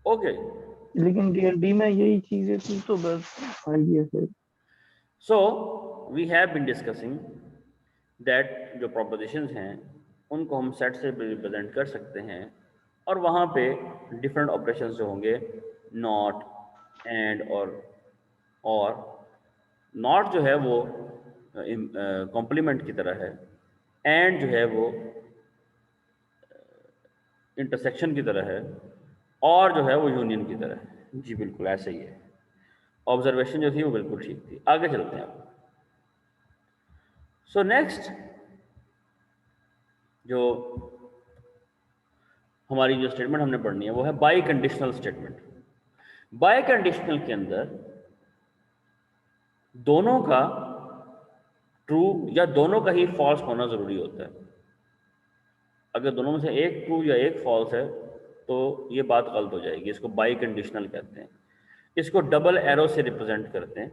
Okay, लेकिन DLD में यही चीजें थी तो बस हाँ ये फिर। So we have been discussing that जो प्रोपोजिशंस हैं उनको हम सेट से रिप्रेजेंट कर सकते हैं, और वहाँ पे डिफरेंट ऑपरेशंस जो होंगे, नॉट, एंड, और नॉट जो है वो कॉम्प्लीमेंट की तरह है, एंड जो है वो इंटरसेक्शन की तरह है, और जो है वो यूनियन की तरह है। जी बिल्कुल ऐसे ही है। ऑब्जर्वेशन जो थी वो बिल्कुल ठीक थी। आगे चलते हैं अब। सो नेक्स्ट जो हमारी जो स्टेटमेंट हमने पढ़नी है वो है by conditional statement. By conditional के अंदर दोनों का ट्रू या दोनों का ही फॉल्स होना ज़रूरी होता है। अगर दोनों में से एक ट्रू या एक फॉल्स है तो ये बात गलत हो जाएगी। इसको बाई कंडीशनल कहते हैं। इसको डबल एरो से रिप्रेजेंट करते हैं।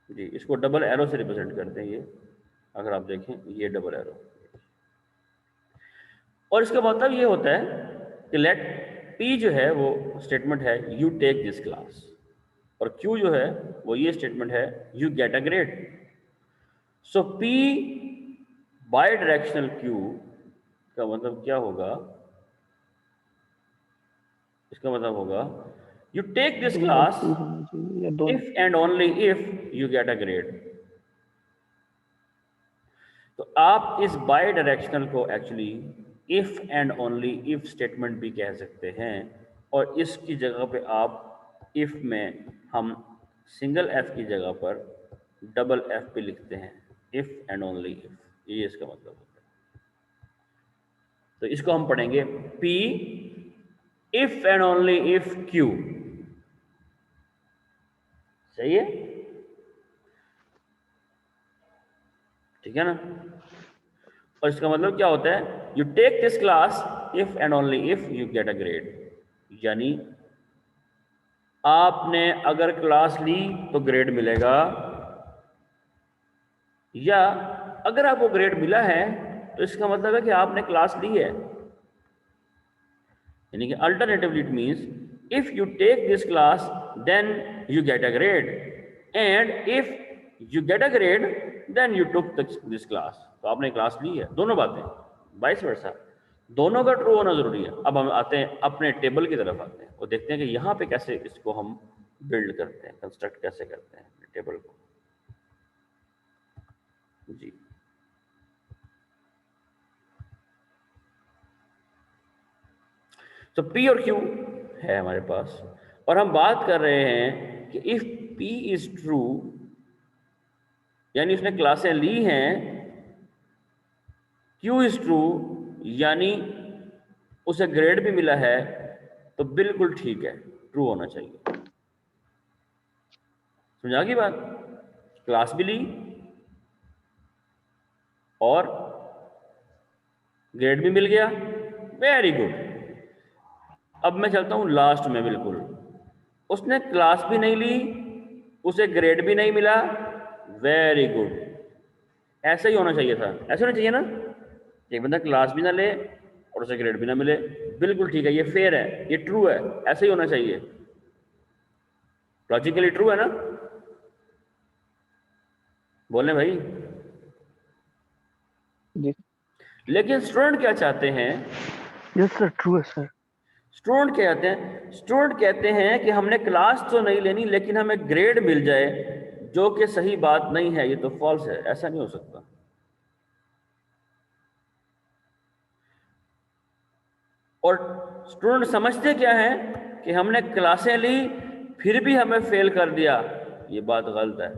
जी, इसको डबल एरो से रिप्रेजेंट करते हैं। ये अगर आप देखें, ये डबल एरो, और इसका मतलब ये होता है कि लेट पी जो है वो स्टेटमेंट है यू टेक दिस क्लास, और क्यू जो है वो ये स्टेटमेंट है you get a grade. So P by directional Q का मतलब क्या होगा? इसका मतलब होगा यू टेक दिस दोनों क्लास ट्रू होना चाहिए या दोनों। If and only if you get a grade. तो आप इस बाई डायरेक्शनल को actually if and only if statement भी कह सकते हैं, और इसकी जगह पे आप इफ में हम सिंगल एफ की जगह पर डबल एफ भी लिखते हैं, इफ एंड ओनली इफ, ये इसका मतलब होता है। तो इसको हम पढ़ेंगे P if and only if Q. सही है, ठीक है ना? और इसका मतलब क्या होता है? You take this class if and only if you get a grade. यानी आपने अगर क्लास ली तो ग्रेड मिलेगा, या अगर आपको ग्रेड मिला है तो इसका मतलब है कि आपने क्लास ली है। यानी कि alternatively it means if you take this class then you get a grade, and if you get a grade then you took this class. तो आपने क्लास ली है। दोनों बातें, वाइस वर्सा, दोनों का ट्रू होना जरूरी है। अब हम आते हैं अपने टेबल की तरफ आते हैं और देखते हैं कि यहाँ पे कैसे इसको हम बिल्ड करते हैं, कंस्ट्रक्ट कैसे करते हैं टेबल को। जी, तो P और Q है हमारे पास, और हम बात कर रहे हैं कि इफ P इज ट्रू, यानी उसने क्लासें ली हैं, Q इज ट्रू यानी उसे ग्रेड भी मिला है, तो बिल्कुल ठीक है, ट्रू होना चाहिए। समझा की बात? क्लास भी ली और ग्रेड भी मिल गया, वेरी गुड। अब मैं चलता हूं लास्ट में। बिल्कुल उसने क्लास भी नहीं ली, उसे ग्रेड भी नहीं मिला, वेरी गुड। ऐसा ही होना चाहिए था, ऐसा होना चाहिए ना? एक बंदा क्लास भी ना ले और उसे ग्रेड भी ना मिले, बिल्कुल ठीक है, ये फेयर है, ये ट्रू है, ऐसा ही होना चाहिए। लॉजिकली ट्रू है ना? बोले भाई। जी लेकिन स्टूडेंट क्या चाहते हैं? यस सर, ट्रू है सर। स्टूडेंट कहते हैं कि हमने क्लास तो नहीं लेनी लेकिन हमें ग्रेड मिल जाए, जो कि सही बात नहीं है, ये तो फॉल्स है, ऐसा नहीं हो सकता। और स्टूडेंट समझते क्या है कि हमने क्लासें ली फिर भी हमें फेल कर दिया, ये बात गलत है,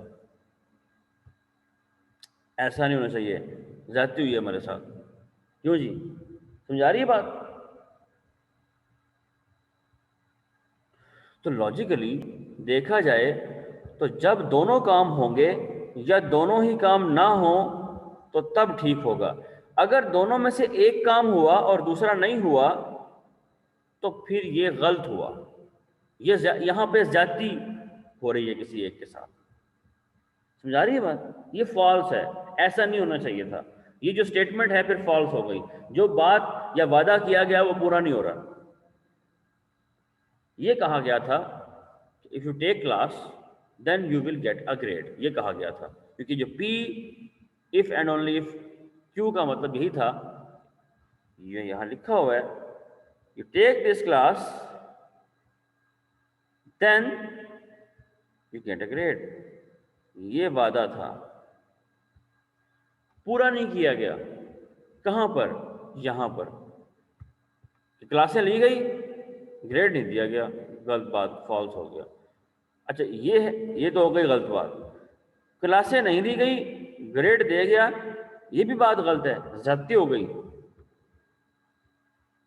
ऐसा नहीं होना चाहिए, ज्यादती हुई है हमारे साथ। क्यों जी? समझा रही है बात? तो लॉजिकली देखा जाए तो जब दोनों काम होंगे या दोनों ही काम ना हो तो तब ठीक होगा। अगर दोनों में से एक काम हुआ और दूसरा नहीं हुआ तो फिर ये गलत हुआ, ये यहां पे ज्यादती हो रही है किसी एक के साथ। समझा रही है बात? ये फॉल्स है, ऐसा नहीं होना चाहिए था। ये जो स्टेटमेंट है फिर फॉल्स हो गई। जो बात या वादा किया गया वो पूरा नहीं हो रहा। ये कहा गया था if you take class then you will get a grade, ये कहा गया था। क्योंकि जो P if and only if Q का मतलब यही था, ये यहां लिखा हुआ है, you take this class then you get a grade. ये वादा था, पूरा नहीं किया गया। कहां पर? यहां पर क्लासें ली गई, ग्रेड नहीं दिया गया, गलत बात, फॉल्स हो गया। अच्छा ये है, ये तो हो गई गलत बात। क्लासें नहीं दी गई, ग्रेड दे गया, ये भी बात गलत है, ज्यादती हो गई।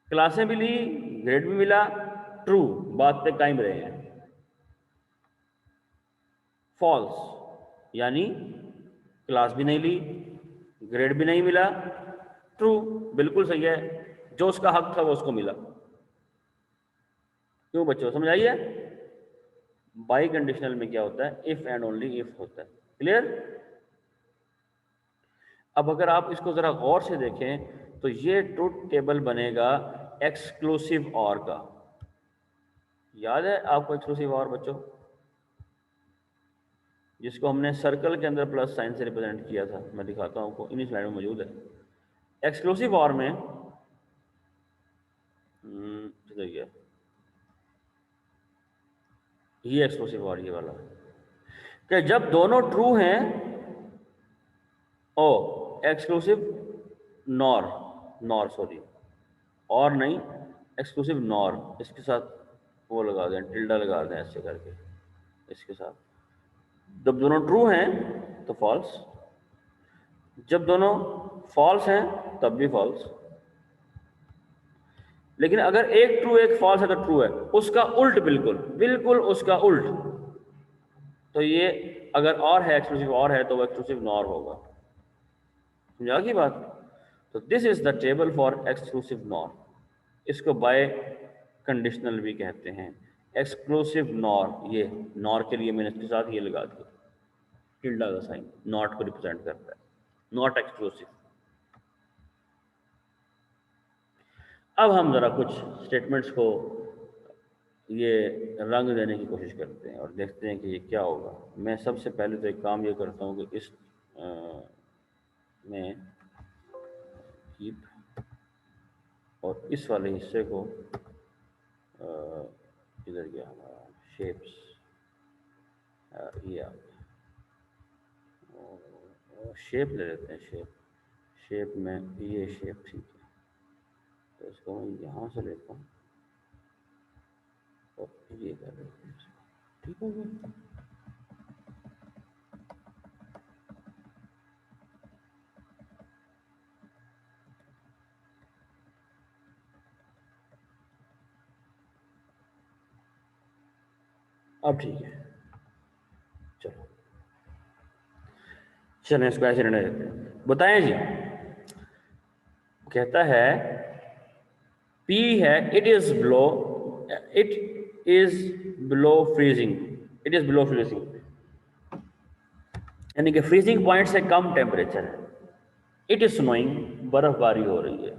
क्लासें भी ली, ग्रेड भी मिला, ट्रू, बात पे कायम रहे हैं। फॉल्स यानी क्लास भी नहीं ली, ग्रेड भी नहीं मिला, ट्रू, बिल्कुल सही है, जो उसका हक था वो उसको मिला। क्यों बच्चों, समझ आई है? बाई कंडीशनल में क्या होता है? इफ एंड ओनली इफ होता है। क्लियर? अब अगर आप इसको जरा गौर से देखें तो ये ट्रुथ टेबल बनेगा एक्सक्लूसिव और का। याद है आपको एक्सक्लूसिव और बच्चों, जिसको हमने सर्कल के अंदर प्लस साइन से रिप्रेजेंट किया था? मैं दिखाता हूं आपको, इन्हीं स्लाइड में मौजूद है। एक्सक्लूसिव और में गया ये एक्सक्लूसिव और ये वाला कि जब दोनों ट्रू हैं, ओ एक्सक्लूसिव नॉर, नॉर सॉरी और नहीं, एक्सक्लूसिव नॉर, इसके साथ वो लगा दें, टिल्डा लगा दें ऐसे करके इसके साथ। जब दोनों ट्रू हैं तो फॉल्स, जब दोनों फॉल्स हैं तब भी फॉल्स। लेकिन अगर एक ट्रू एक फॉल्स है तो ट्रू है, उसका उल्ट, बिल्कुल बिल्कुल उसका उल्ट, तो ये अगर और है, एक्सक्लूसिव और है, तो वो एक्सक्लूसिव नॉर होगा। समझा की बात? तो this is the table for exclusive nor. इसको बाय कंडीशनल भी कहते हैं। एक्सक्लूसिव नॉर, ये नॉर के लिए मैंने इसके साथ ये लगा दिया टिल्डा का साइन, नॉट को रिप्रेजेंट करता है, नॉट एक्सक्लूसिव। अब हम जरा कुछ स्टेटमेंट्स को ये रंग देने की कोशिश करते हैं और देखते हैं कि ये क्या होगा। मैं सबसे पहले तो एक काम ये करता हूँ कि इस में कीप और इस वाले हिस्से को इधर गया हमारा शेप्स, ये आ गया, शेप ले लेते हैं। शेप में ये शेप ठीक है, तो इसको मैं यहाँ से लेता हूँ और ये कर देते हैं, ठीक हो गया। अब ठीक है, चलो चलें इसको ऐसे रहने देते हैं। बताएं जी, कहता है P है, it is below freezing, it is below freezing यानी कि फ्रीजिंग पॉइंट से कम टेम्परेचर है। इट इज स्नोइंग, बर्फबारी हो रही है।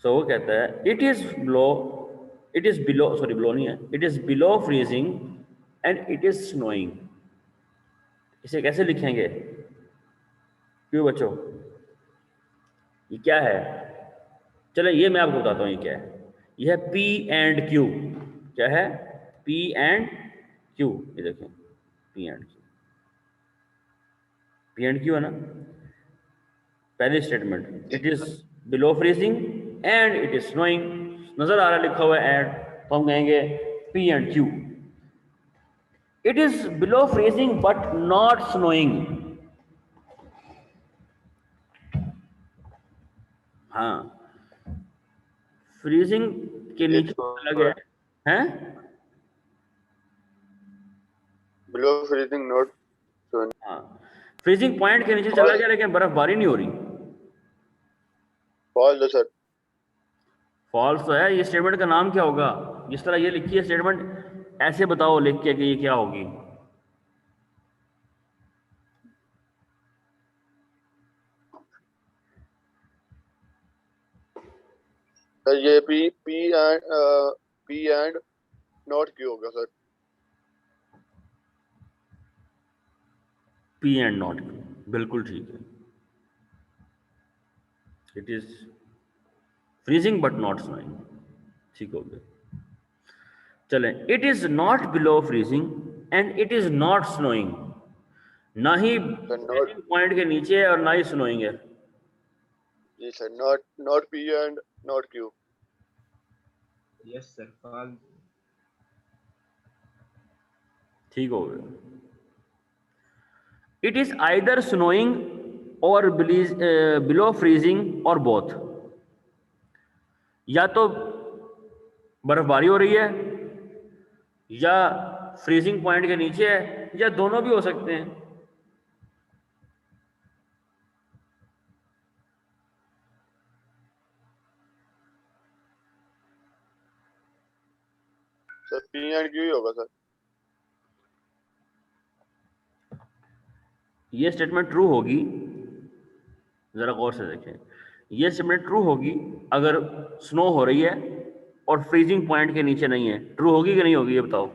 सो वो कहता है it is below, sorry below नहीं है, it is below freezing and it is snowing. इसे कैसे लिखेंगे क्यों बच्चों? ये क्या है? चलो ये मैं आपको बताता हूँ ये क्या है। यह है P एंड Q। क्या है? P and Q। ये देखें P and Q, P and Q है ना। पहली statement it is below freezing and it is snowing, नजर आ रहा है लिखा हुआ है एंड, तो हम कहेंगे P and Q। It is below freezing but not snowing. हाँ, फ्रीजिंग के नीचे चला गया है, बिलो फ्रीजिंग नॉट स्नोइंग। हाँ, फ्रीजिंग पॉइंट के नीचे चला गया लेकिन बर्फबारी नहीं हो रही। फॉल्स है सर। फॉल्स तो है। ये स्टेटमेंट का नाम क्या होगा? जिस तरह ये लिखी है स्टेटमेंट, ऐसे बताओ लिख के कि ये क्या होगी। सर ये पी एंड नॉट क्यू होगा सर। पी एंड नॉट, बिल्कुल ठीक है। It is freezing but not snowing, ठीक हो गया। चलें, it is not below freezing and it is not snowing, ना ही सर नॉट, फ्रीजिंग पॉइंट के नीचे है और ना ही स्नोइंग है। जी sir, not P and not Q. Yes sir, false. ठीक हो गया। इट इज आइदर स्नोइंग और बिलो फ्रीजिंग और बोथ, या तो बर्फबारी हो रही है या फ्रीजिंग पॉइंट के नीचे है, या दोनों भी हो सकते हैं। सर पी एंड क्यू ही होगा सर। ये स्टेटमेंट ट्रू होगी, जरा गौर से देखें, ये स्टेटमेंट ट्रू होगी अगर स्नो हो रही है और फ्रीजिंग पॉइंट के नीचे नहीं है। ट्रू होगी कि नहीं होगी ये बताओ।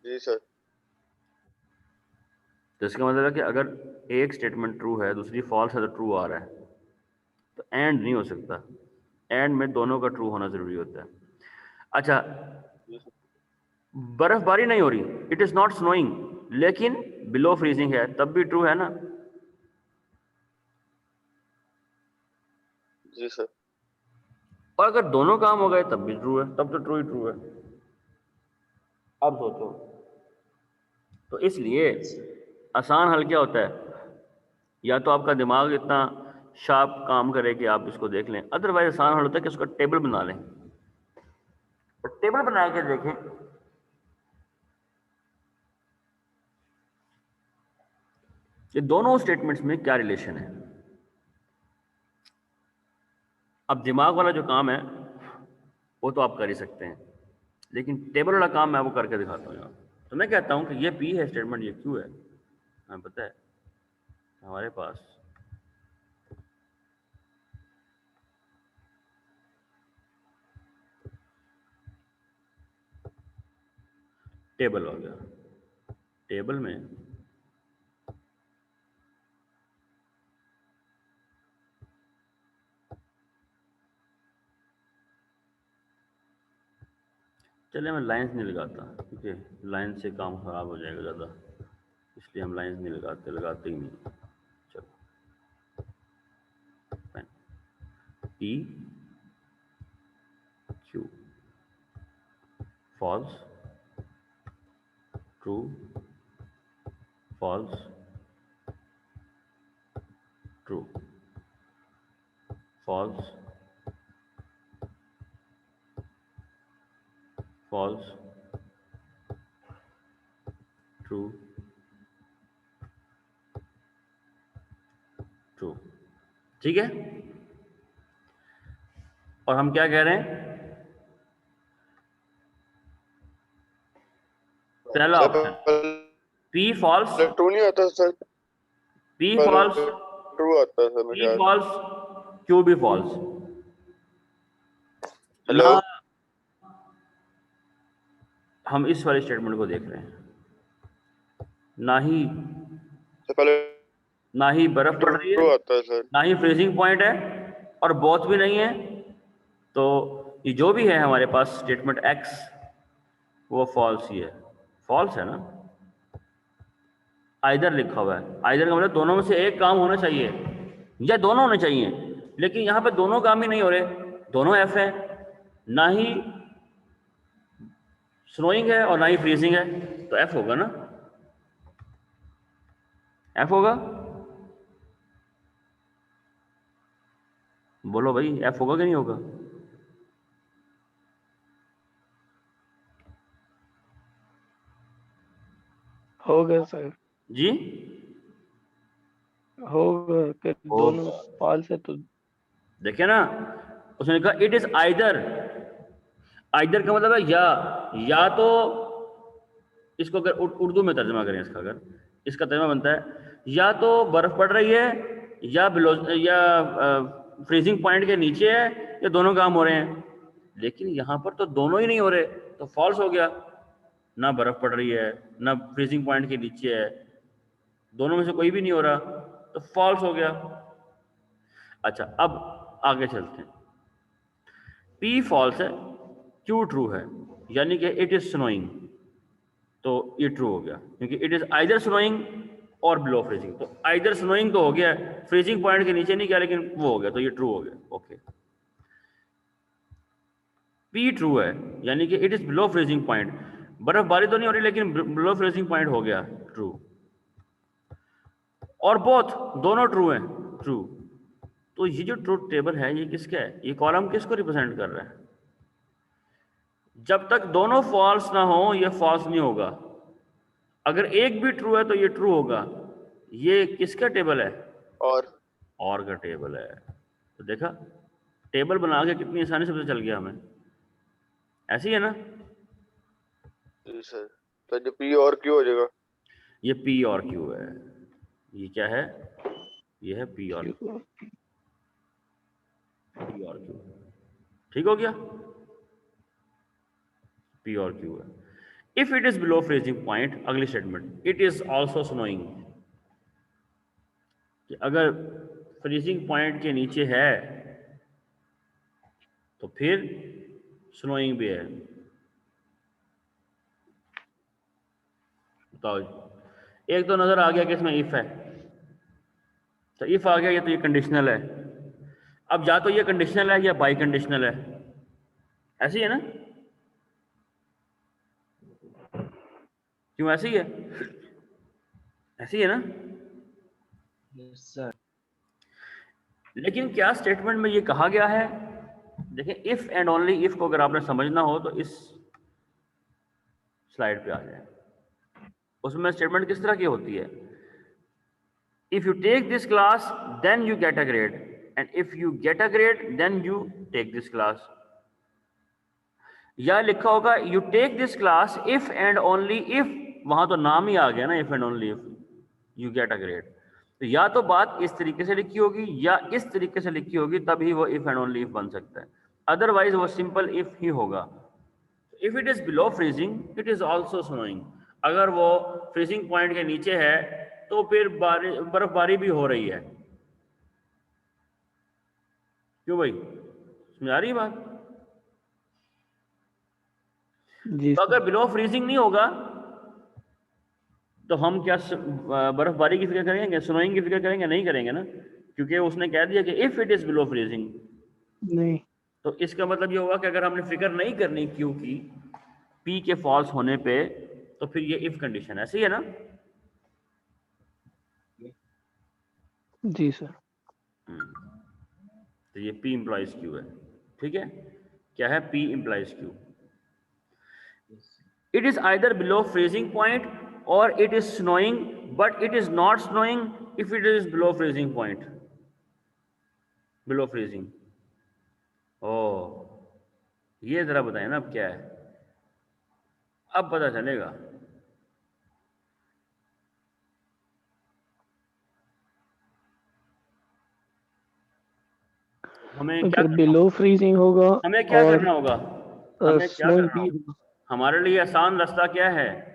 जी सर। तो इसका मतलब है कि अगर एक स्टेटमेंट ट्रू है दूसरी फॉल्स है तो ट्रू आ रहा है, तो एंड नहीं हो सकता, एंड में दोनों का ट्रू होना जरूरी होता है। अच्छा, बर्फबारी नहीं हो रही, इट इज नॉट स्नोइंग, लेकिन बिलो फ्रीजिंग है, तब भी ट्रू है ना। जी सर। और अगर दोनों काम हो गए तब भी ट्रू है, तब तो ट्रू ही ट्रू है। अब सोचो, तो इसलिए आसान हल क्या होता है, या तो आपका दिमाग इतना शार्प काम करे कि आप इसको देख लें, अदरवाइज आसान हल होता है कि उसका टेबल बना लें, और टेबल बना के देखें कि दोनों स्टेटमेंट्स में क्या रिलेशन है। अब दिमाग वाला जो काम है वो तो आप कर ही सकते हैं, लेकिन टेबल वाला काम मैं वो करके दिखाता हूँ यहाँ। तो मैं कहता हूँ कि ये पी है स्टेटमेंट, ये क्यू है, हमें पता है हमारे पास टेबल हो गया। टेबल में चलिए मैं लाइंस नहीं लगाता, ठीक है, लाइन से काम खराब हो जाएगा ज़्यादा, इसलिए हम लाइंस नहीं लगाते ही नहीं। चलो, P Q, false, true, false, true, false, false, true, true. ठीक है, और हम क्या कह रहे हैं, पहला ऑप्शन पी फॉल्स, ट्रू नहीं आता सर, पी फॉल्स, ट्रू आता है सर मेरे पी ख्याल। फॉल्स, क्यू भी फॉल्स। हेलो। यहां हम इस वाले स्टेटमेंट को देख रहे हैं, ना ही सर पहले ना ही बर्फ पड़ रही ट्रू है, आता है सर। ना ही फ्रीजिंग पॉइंट है, और बोथ भी नहीं है। तो ये जो भी है हमारे पास स्टेटमेंट एक्स, वो फॉल्स ही है, फॉल्स है ना। आइदर लिखा हुआ है, आइदर का मतलब दोनों में से एक काम होना चाहिए या दोनों होने चाहिए, लेकिन यहाँ पे दोनों काम ही नहीं हो रहे, दोनों एफ है, ना ही स्नोइंग है और ना ही फ्रीजिंग है, तो एफ होगा ना, एफ होगा। बोलो भाई, एफ होगा कि नहीं होगा। होगा सर, जी होगा कि दोनों होगा। फॉल्स है तो। देखिए ना, उसने कहा इट इज आइदर, आइदर का मतलब है या तो, इसको अगर उर्दू में तर्जमा करें इसका, अगर इसका तर्जमा बनता है या तो बर्फ पड़ रही है या बिलो या फ्रीजिंग पॉइंट के नीचे है, या दोनों काम हो रहे हैं। लेकिन यहाँ पर तो दोनों ही नहीं हो रहे, तो फॉल्स हो गया। ना बर्फ पड़ रही है ना फ्रीजिंग पॉइंट के नीचे है, दोनों में से कोई भी नहीं हो रहा, तो फॉल्स हो गया। अच्छा, अब आगे चलते हैं। P फॉल्स है, Q ट्रू है, यानी कि इट इज स्नोइंग, तो ये ट्रू हो गया, क्योंकि इट इज आइदर स्नोइंग और बिलो फ्रीजिंग। तो आइदर स्नोइंग तो हो गया, फ्रीजिंग पॉइंट के नीचे नहीं गया, लेकिन वो हो गया, तो ये ट्रू हो गया। ओके, P ट्रू है, यानी कि it is below freezing point. बर्फबारी तो नहीं हो रही, लेकिन बिलो फ्रीजिंग पॉइंट हो गया, ट्रू। और बोथ, दोनों ट्रू हैं, ट्रू। तो ये जो ट्रूथ टेबल है, ये किसका है? ये कॉलम किसको रिप्रेजेंट कर रहा है? जब तक दोनों फॉल्स ना हो, ये फॉल्स नहीं होगा। अगर एक भी ट्रू है तो ये ट्रू होगा। ये किसका टेबल है? और का टेबल है। तो देखा, टेबल बना के कितनी आसानी से पता चल गया हमें। ऐसी है ना? जी सर। तो जो P और Q हो जाएगा। ये P और Q है। ये क्या है? ये है P और Q। P और Q, ठीक हो गया? P और Q है। If it is below freezing point, अगली statement, it is also snowing, कि अगर फ्रीजिंग पॉइंट के नीचे है तो फिर स्नोइंग भी है। बताओ, एक तो नजर आ गया कि इसमें इफ है, तो इफ आ गया, ये तो ये कंडीशनल है। अब या तो ये कंडीशनल है या बाई कंडीशनल है, ऐसी है ना? क्यों ऐसी है? ऐसी है ना? Yes sir. लेकिन क्या स्टेटमेंट में ये कहा गया है? देखिए, इफ एंड ओनली इफ को अगर आपने समझना हो तो इस स्लाइड पे आ जाए। उसमें स्टेटमेंट किस तरह की होती है? If you take this class then you get a grade, and if you get a grade then you take this class. या लिखा होगा you take this class if and only if, वहां तो नाम ही आ गया ना, if and only if you get a grade. तो या तो बात इस तरीके से लिखी होगी या इस तरीके से लिखी होगी, तभी वो इफ एंड ओनली इफ बन सकता है। अदरवाइज वो सिंपल इफ ही होगा। If it is below freezing it is also snowing. अगर वो फ्रीजिंग पॉइंट के नीचे है तो फिर बर्फबारी भी हो रही है। क्यों भाई, समझ आ रही है बात? जी तो सर। अगर बिलो फ्रीजिंग नहीं होगा तो हम क्या बर्फबारी की फिक्र करेंगे? स्नोइंग की फिक्र करेंगे? नहीं करेंगे ना, क्योंकि उसने कह दिया कि if it is below freezing. नहीं। तो इसका मतलब ये होगा कि अगर हमने फिक्र नहीं करनी क्यू की, पी के फॉल्स होने पे, तो फिर ये इफ कंडीशन ऐसी है ना? जी सर। तो ये पी इंप्लाइज क्यू है, ठीक है? क्या है? P implies Q. It is either below freezing point और it is snowing, but it is not snowing if it is below freezing point, below freezing. ओ, ये जरा बताएं ना अब क्या है, अब पता चलेगा। हमें क्या अगर करना बिलो फ्रीजिंग होगा हमें क्या और करना होगा? हमें क्या स्नोइंग करना भी होगा? होगा, हमारे लिए आसान रास्ता क्या है?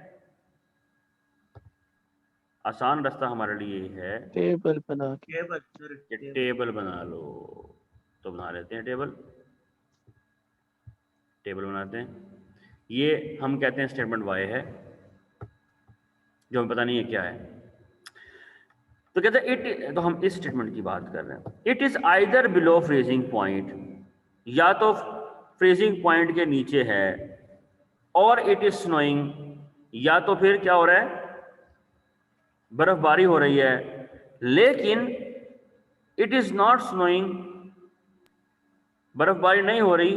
आसान रास्ता हमारे लिए है टेबल बना के। टेबल सर, कि टेबल। टेबल बना लो। तो बना लेते हैं टेबल। टेबल बनाते हैं। ये हम कहते हैं स्टेटमेंट वाई है, जो हमें पता नहीं है क्या है। तो कहते हैं इट, तो हम इस स्टेटमेंट की बात कर रहे हैं। It is either below freezing point, या तो फ्रीजिंग पॉइंट के नीचे है, और इट इज स्नोइंग, या तो फिर क्या हो रहा है? बर्फबारी हो रही है। लेकिन इट इज नॉट स्नोइंग, बर्फबारी नहीं हो रही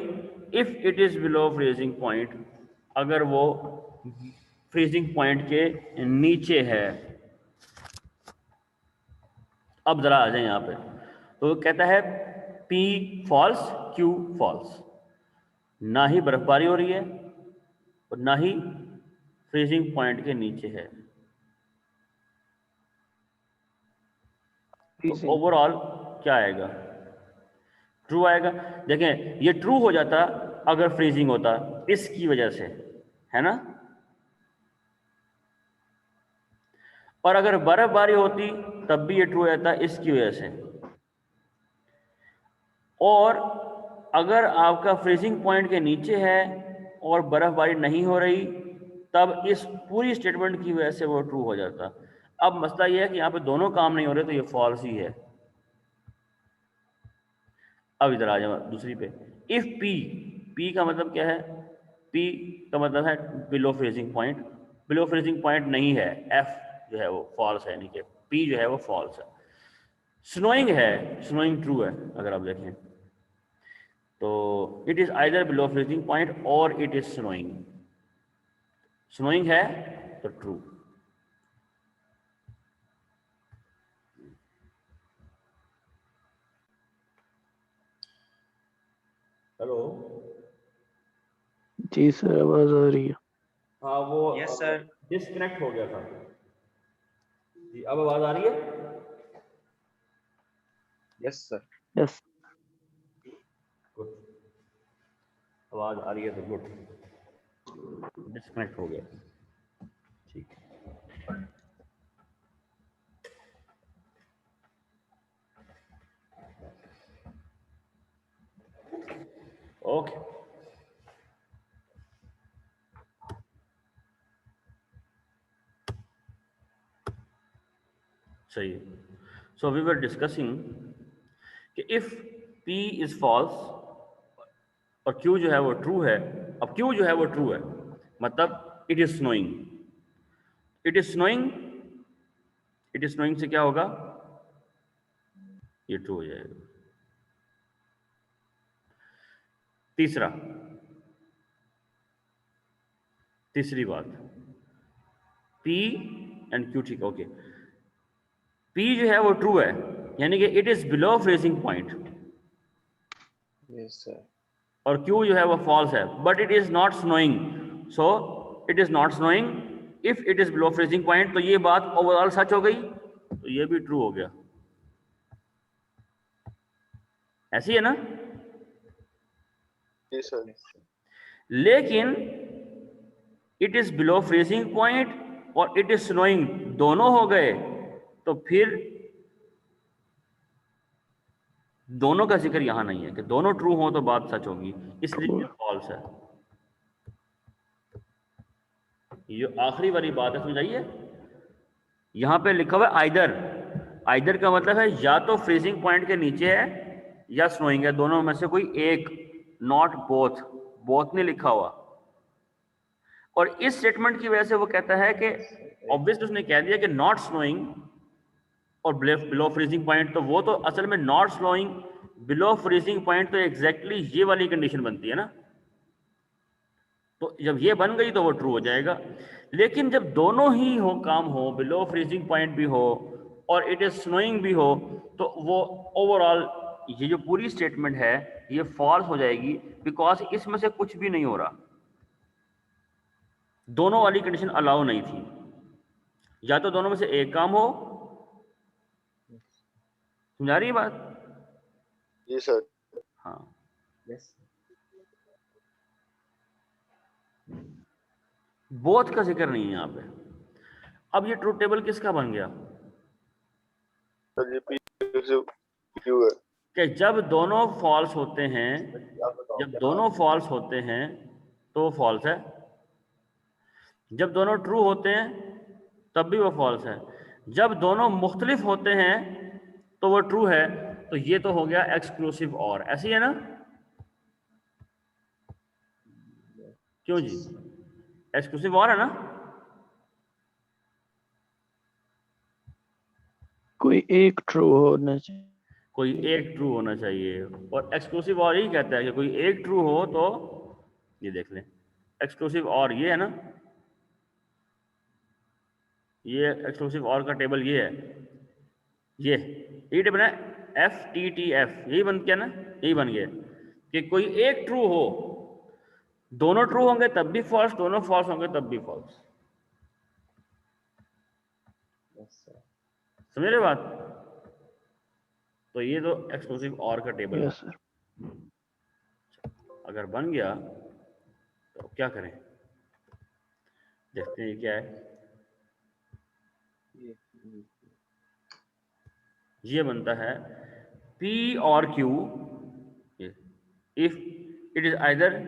if it is below freezing point, अगर वो फ्रीजिंग पॉइंट के नीचे है। अब जरा आ जाए यहाँ पे, तो कहता है P फॉल्स, Q फॉल्स। ना ही बर्फबारी हो रही है और ना ही फ्रीजिंग पॉइंट के नीचे है। freezing। ओवरऑल क्या आएगा? ट्रू आएगा। देखें ये ट्रू हो जाता अगर फ्रीजिंग होता इसकी वजह से, है ना। और अगर बर्फबारी होती तब भी ये ट्रू हो जाता इसकी वजह से। और अगर आपका फ्रीजिंग पॉइंट के नीचे है और बर्फबारी नहीं हो रही तब इस पूरी स्टेटमेंट की वजह से वो ट्रू हो जाता। अब मसला ये है कि यहाँ पे दोनों काम नहीं हो रहे तो ये फॉल्स ही है। अब इधर आ जाओ दूसरी पे। इफ पी का मतलब क्या है? पी का मतलब है below freezing point. Below freezing point नहीं है, एफ जो है वो फॉल्स है, यानी कि पी जो है वो फॉल्स है। स्नोइंग है, स्नोइंग ट्रू है। अगर आप देखें तो it is either below freezing point और इट इज स्नोइंग। स्नोइंग है तो ट्रू। हेलो, जी सर आवाज आ रही है। हाँ वो Yes, sir. डिस्कनेक्ट हो गया था जी। अब आवाज आ रही है? Yes, sir. यस गुड, आवाज आ रही है तो गुड। डिस्कनेक्ट हो गया, ठीक है। ओके, सही है। सो वी वर डिस्कसिंग कि इफ P इज फॉल्स और Q जो है वो ट्रू है। अब Q जो है वो ट्रू है मतलब it is snowing. It is snowing, it is snowing से क्या होगा? ये ट्रू हो जाएगा। तीसरा, तीसरी बात P एंड Q, ठीक है, ओके। P जो है वो ट्रू है यानी कि it is below freezing point, Yes, sir. और Q जो है वो फॉल्स है but it is not snowing. So it is not snowing if it is below freezing point. तो ये बात ओवरऑल सच हो गई, तो ये भी ट्रू हो गया। ऐसी है ना। जी सर। Yes, sir. लेकिन it is below freezing point और इट इज स्नोइंग दोनों हो गए तो फिर दोनों का जिक्र यहां नहीं है कि दोनों ट्रू हो तो बात सच होगी, इसलिए ये फॉल्स है। ये आखिरी वाली बात है, समझाइए। यहां पे लिखा हुआ है आइदर। आइदर का मतलब है या तो फ्रीजिंग पॉइंट के नीचे है या स्नोइंग है, दोनों में से कोई एक, नॉट बोथ। बोथ नहीं लिखा हुआ। और इस स्टेटमेंट की वजह से वो कहता है कि ऑब्वियसली उसने कह दिया कि नॉट स्नोइंग और बिलो फ्रीजिंग पॉइंट, तो वो तो असल में not snowing below freezing point तो एग्जैक्टली ये वाली कंडीशन बनती है ना। तो जब ये बन गई तो वो ट्रू हो जाएगा। लेकिन जब दोनों ही हो काम हो, बिलो फ्रीजिंग पॉइंट भी हो और इट इज स्नोइंग भी हो, तो वो ओवरऑल ये जो पूरी स्टेटमेंट है ये फॉल्स हो जाएगी, बिकॉज इसमें से कुछ भी नहीं हो रहा। दोनों वाली कंडीशन अलाउ नहीं थी। या तो दोनों में से एक काम हो। समझा रही है बात? जी सर। हाँ। Yes. बोथ का जिक्र नहीं है यहाँ पे। अब ये ट्रूथ टेबल किसका बन गया? सर जी पी क्यू है। कि जब दोनों फॉल्स होते हैं, जब दोनों फॉल्स होते हैं तो वो फॉल्स है। जब दोनों ट्रू होते हैं तब भी वो फॉल्स है। जब दोनों मुख्तलिफ होते हैं तो वो ट्रू है। तो ये तो हो गया एक्सक्लूसिव और, ऐसी है ना। क्यों जी? एक्सक्लूसिव और है ना। कोई एक ट्रू होना चाहिए। कोई एक ट्रू होना चाहिए और एक्सक्लूसिव और ही कहता है कि कोई एक ट्रू हो तो ये देख लें एक्सक्लूसिव और, ये है ना। ये एक्सक्लूसिव और का टेबल ये है, ये टेबल है FTTF, यही बन गया ना, यही बन गया कि कोई एक ट्रू हो, दोनों ट्रू होंगे तब भी फॉल्स, दोनों फॉल्स होंगे तब भी फॉल्स। Yes, sir. समझ रहे बात? तो ये तो एक्सक्लूसिव और का टेबल है। Yes sir. अगर बन गया तो क्या करें, देखते हैं क्या है। ये बनता है P और Q if it is either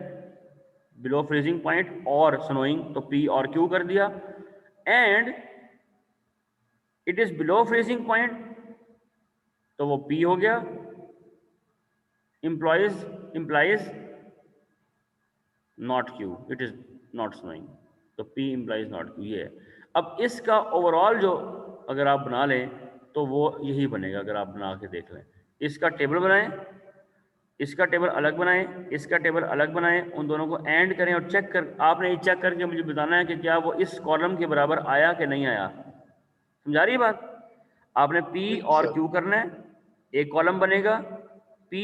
below freezing point और स्नोइंग, तो P और Q कर दिया, and it is below freezing point तो वो P हो गया, implies not Q, it is not snowing, तो P implies नॉट Q ये है। अब इसका ओवरऑल जो अगर आप बना लें तो वो यही बनेगा। अगर आप बना के देख लें, इसका टेबल बनाएं, इसका टेबल अलग बनाएं, इसका टेबल अलग बनाएं, उन दोनों को एंड करें और चेक कर, आपने ये चेक करके मुझे बताना है कि क्या वो इस कॉलम के बराबर आया कि नहीं आया। समझा रही है बात? आपने P और सर Q करना है, एक कॉलम बनेगा, P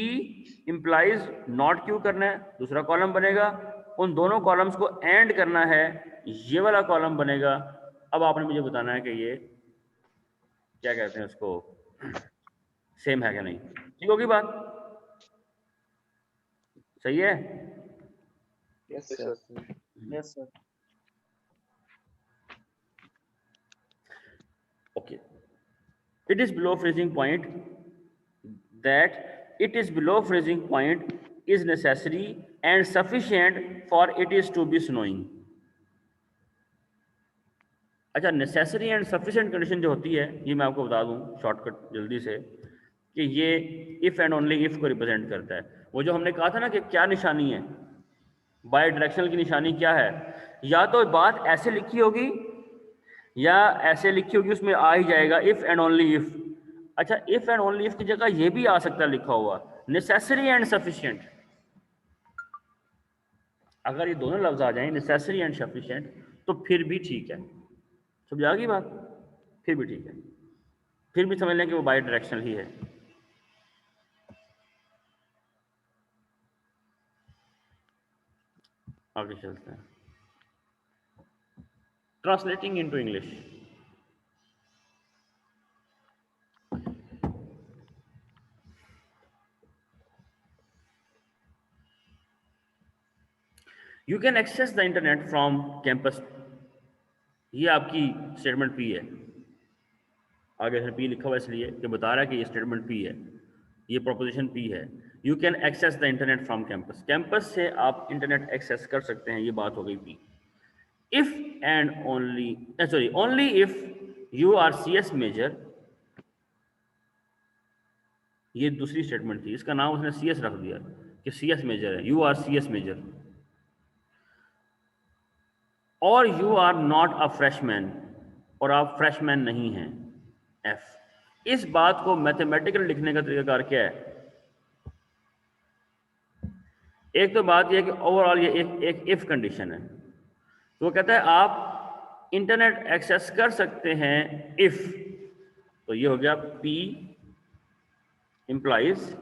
इंप्लाइज नॉट Q करना है, दूसरा कॉलम बनेगा, उन दोनों कॉलम्स को एंड करना है, ये वाला कॉलम बनेगा। अब आपने मुझे बताना है कि ये क्या कहते हैं उसको, सेम है क्या नहीं। ठीक होगी बात? सही है? Yes, Yes, sir. sir. Yes, sir. Okay, it is below freezing point, that it is below freezing point is necessary and sufficient for it is to be snowing। अच्छा, नेसेसरी एंड सफिशिएंट कंडीशन जो होती है, ये मैं आपको बता दूं shortcut जल्दी से, कि ये इफ एंड ओनली इफ को रिप्रेजेंट करता है। वो जो हमने कहा था ना कि क्या निशानी है, बाई डायरेक्शनल की निशानी क्या है, या तो बात ऐसे लिखी होगी या ऐसे लिखी होगी, उसमें आ ही जाएगा इफ एंड ओनली इफ। अच्छा, इफ एंड ओनली इफ की जगह ये भी आ सकता है लिखा हुआ नेसेसरी एंड सफिशिएंट। अगर ये दोनों लफ्ज आ जाएं नेसेसरी एंड सफिशिएंट तो फिर भी ठीक है। समझ आ गई बात? फिर भी ठीक है, फिर भी समझ लें कि वो बाई डायरेक्शनल ही है। आगे चलते हैं, translating into English. You can access the internet from campus. ये आपकी स्टेटमेंट पी है, आगे से पी लिखा हुआ इसलिए कि बता रहा है कि ये स्टेटमेंट पी है, ये प्रोपोजिशन पी है। You can access the internet from campus, campus से आप इंटरनेट एक्सेस कर सकते हैं, ये बात हो गई P. If and only, sorry, only if you are CS major, ये दूसरी स्टेटमेंट थी, इसका नाम उसने CS रख दिया कि CS मेजर है, यू आर CS मेजर, और you are not a freshman, और आप फ्रेशमैन नहीं हैं, F। इस बात को मैथमेटिकल लिखने का तरीकाकार क्या है? एक तो बात यह है कि ओवरऑल ये एक इफ कंडीशन है, तो वो कहता है आप इंटरनेट एक्सेस कर सकते हैं इफ, तो ये हो गया P इंप्लाइज,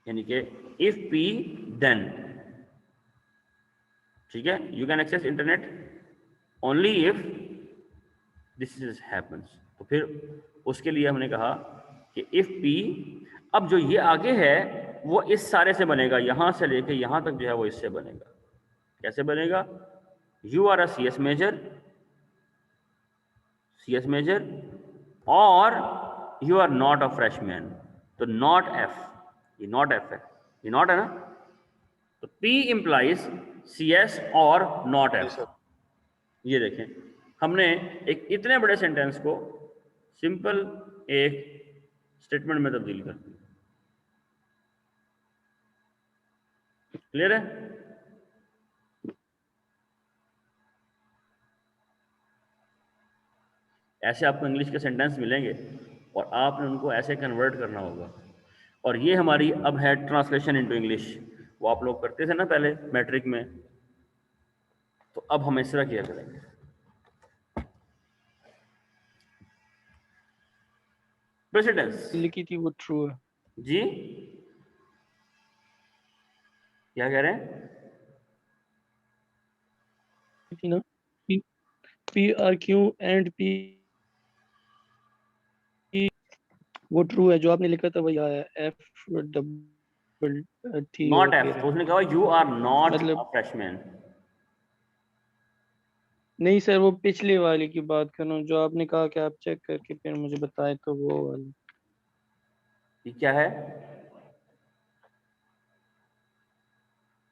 यानी कि इफ P देन, ठीक है, you can access internet only if this is happens. तो फिर उसके लिए हमने कहा कि इफ P, अब जो ये आगे है वो इस सारे से बनेगा, यहां से लेके यहां तक जो है वो इससे बनेगा। कैसे बनेगा? You are a CS major और you are not a freshman, तो नॉट F, ये नॉट F है, ये नॉट है ना, तो P इंप्लाइज CS और नॉट जी F। सर। ये देखें, हमने एक इतने बड़े सेंटेंस को सिंपल एक स्टेटमेंट में तब्दील कर दिया। क्लियर है? ऐसे आपको इंग्लिश के सेंटेंस मिलेंगे और आपने उनको ऐसे कन्वर्ट करना होगा। और ये हमारी अब है ट्रांसलेशन इनटू इंग्लिश, वो आप लोग करते थे ना पहले मैट्रिक में, तो अब हम इस तरह किया करेंगे। प्रेसिडेंस लिखी थी वो ट्रू है। जी, क्या कह रहे हैं? थी ना, PRQ एंड P वो ट्रू है, जो आपने लिखा था वही आया, F double T not O F, तो उसने कहा यू आर नॉट अ मतलब फ्रेशमैन। नहीं सर, वो पिछली वाली की बात कर रहा हूँ, जो आपने कहा कि आप चेक करके फिर मुझे बताए, तो वो वाली। ये क्या है?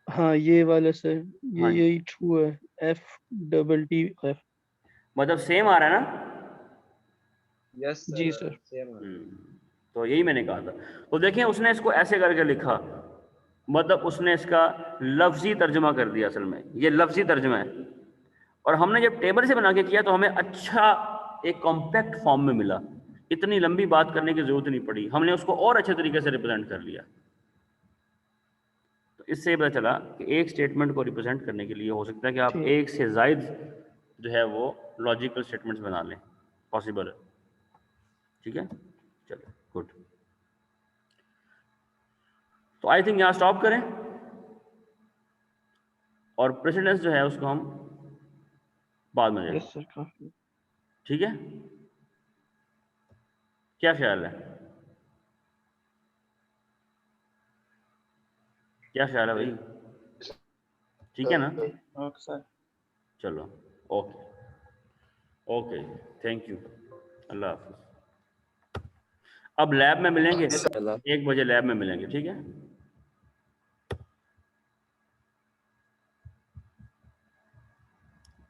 हाँ ये वाला सर, हाँ, यही ट्रू है, एफ डबल टी एफ। मतलब सेम आ रहा है ना? Yes, sir. जी सर। Same. तो यही मैंने कहा था। तो देखें उसने इसको ऐसे करके लिखा, मतलब उसने इसका लफ्जी तर्जुमा कर दिया। असल में ये लफ्जी तर्जुमा है, और हमने जब टेबल से बना के किया तो हमें अच्छा एक कॉम्पैक्ट फॉर्म में मिला, इतनी लंबी बात करने की जरूरत नहीं पड़ी, हमने उसको और अच्छे तरीके से रिप्रेजेंट कर लिया। तो इससे पता चला कि एक स्टेटमेंट को रिप्रेजेंट करने के लिए हो सकता है कि आप ठीक। एक से ज़ायद जो है वो लॉजिकल स्टेटमेंट्स बना लें, पॉसिबल है। ठीक है, चलो गुड। तो आई थिंक यहाँ स्टॉप करें, और प्रेसिडेंस जो है उसको हम बाद में यस देखें। सर, काफी। ठीक है, क्या ख्याल है? क्या ख्याल है भाई? ठीक है ना? Okay, sir. चलो, ओके ओके, थैंक यू, अल्लाह हाफिज। अब लैब में मिलेंगे, Yes, sir. 1 बजे लैब में मिलेंगे, ठीक है?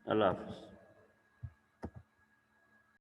अल्लाह हाफिज।